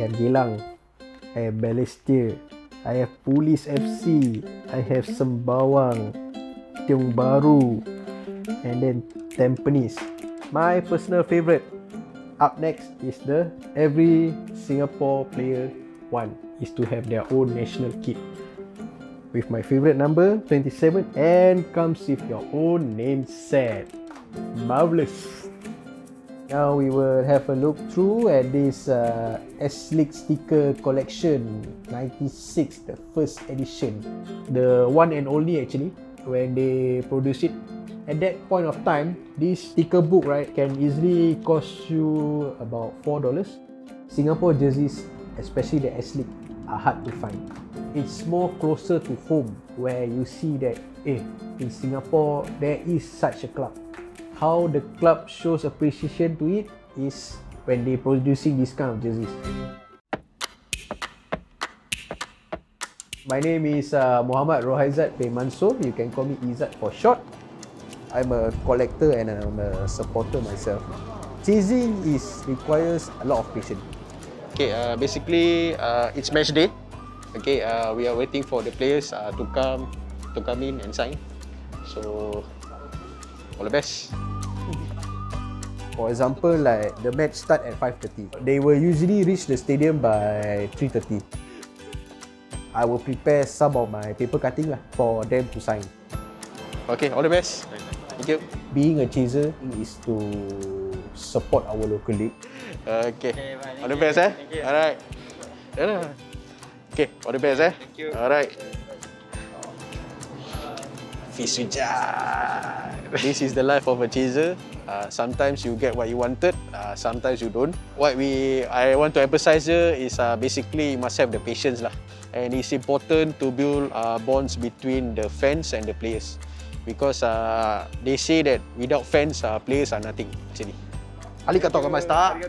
have Geylang, I have Balestier, I have Police FC, I have Sembawang, Tiong Bahru, and then Tampines. My personal favourite up next is the every Singapore player want is to have their own national kit with my favourite number 27 and comes with your own name set. Marvellous. Now we will have a look through at this S-League sticker collection 96, the first edition, the one and only actually when they produce it. At that point of time, this sticker book, right, can easily cost you about $4. Singapore jerseys, especially the S-League, are hard to find. It's more closer to home where you see that in Singapore there is such a club. How the club shows appreciation to it is when they producing this kind of jerseys. My name is Muhammad Rohaizat bin Mansur. You can call me Izad for short. I'm a collector and I'm a supporter myself. Chasing requires a lot of patience. Okay, basically it's match day. Okay, we are waiting for the players to come in and sign. So all the best. For example, like the match start at 5:30. They will usually reach the stadium by 3:30. I will prepare some of my paper cutting for them to sign. Okay, all the best. Thank you. Being a chaser is to support our local league. Okay, all the best Alright. Okay, all the best Thank you. Alright. Izad. This is the life of a chaser. Sometimes you get what you wanted, sometimes you don't. What I want to emphasize here is basically you must have the patience lah. And it's important to build bonds between the fans and the players. Because they say that without fans, players are nothing actually. Arigatou gozaimashita.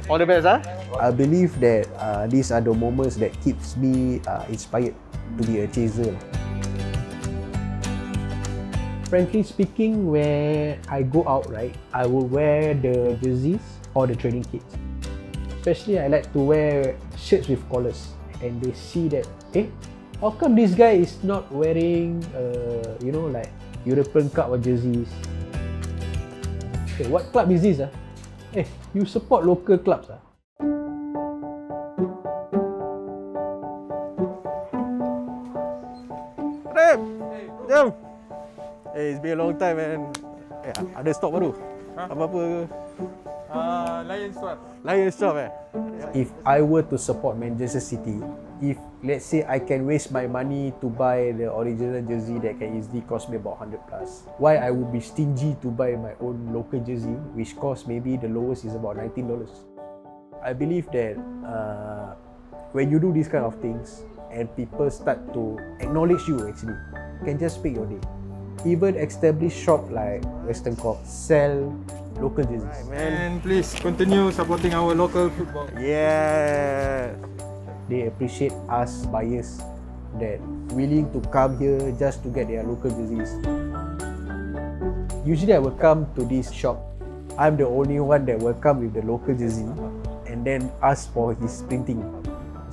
All the best I believe that these are the moments that keeps me inspired to be a chaser. Frankly speaking, when I go out, right, I will wear the jerseys or the training kits. Especially, I like to wear shirts with collars, and they see that, how come this guy is not wearing, like European Cup or jerseys? What club is this? You support local clubs. Jom. It's been a long time and ada stok baru. Apa-apa? Lions Shop If I were to support Manchester City, if let's say I can waste my money to buy the original jersey that can easily cost me about 100 plus, why I would be stingy to buy my own local jersey which cost maybe the lowest is about $19? I believe that when you do these kind of things and people start to acknowledge you, actually, you can just pick your day. Even established shop like Western Corp sell local jerseys. Right, man. And please continue supporting our local football. Yeah. They appreciate us buyers that willing to come here just to get their local jerseys. Usually I will come to this shop. I'm the only one that will come with the local jersey and then ask for his printing.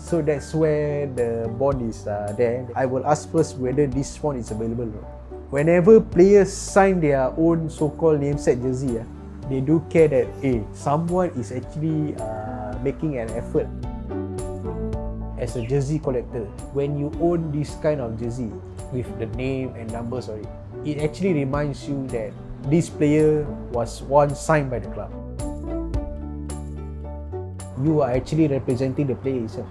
So that's where the bond is there. I will ask first whether this one is available. Whenever players sign their own so-called name set jersey, they do care that someone is actually making an effort. As a jersey collector, when you own this kind of jersey with the name and numbers on it, it actually reminds you that this player was once signed by the club. You are actually representing the player itself.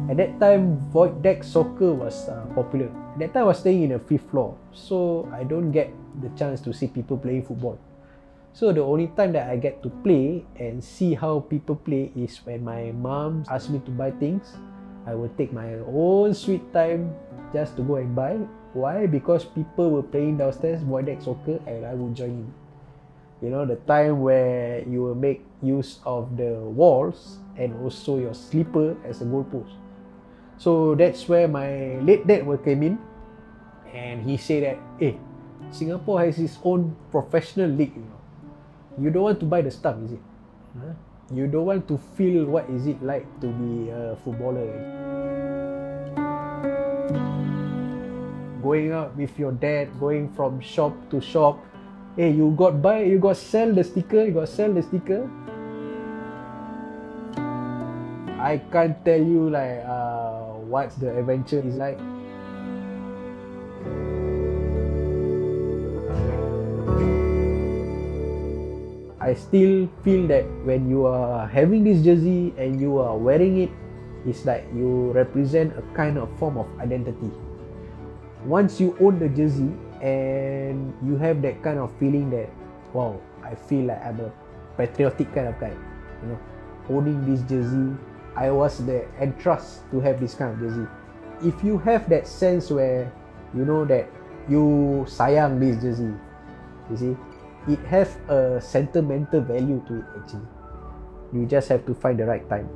At that time, void deck soccer was popular. At that time, I was staying in a 5th floor, so I don't get the chance to see people playing football. So the only time that I get to play and see how people play is when my mom asks me to buy things. I will take my own sweet time just to go and buy. Why? Because people were playing downstairs void deck soccer and I will join in. You know, the time where you will make use of the walls and also your slipper as a goalpost. So that's where my late dad will come in And he said that, hey, Singapore has its own professional league, you know. You don't want to buy the stuff, is it? Huh? You don't want to feel what is it like to be a footballer. Going out with your dad, going from shop to shop. Hey, you got sell the sticker, I can't tell you like what the adventure is like. I still feel that when you are having this jersey and you are wearing it, it's like you represent a kind of form of identity. Once you own the jersey and you have that kind of feeling that, wow, I feel like I'm a patriotic kind of guy, you know, owning this jersey, I was there entrusted to have this kind of jersey. If you have that sense where you know that you sayang this jersey, you see, it has a sentimental value to it actually. You just have to find the right time.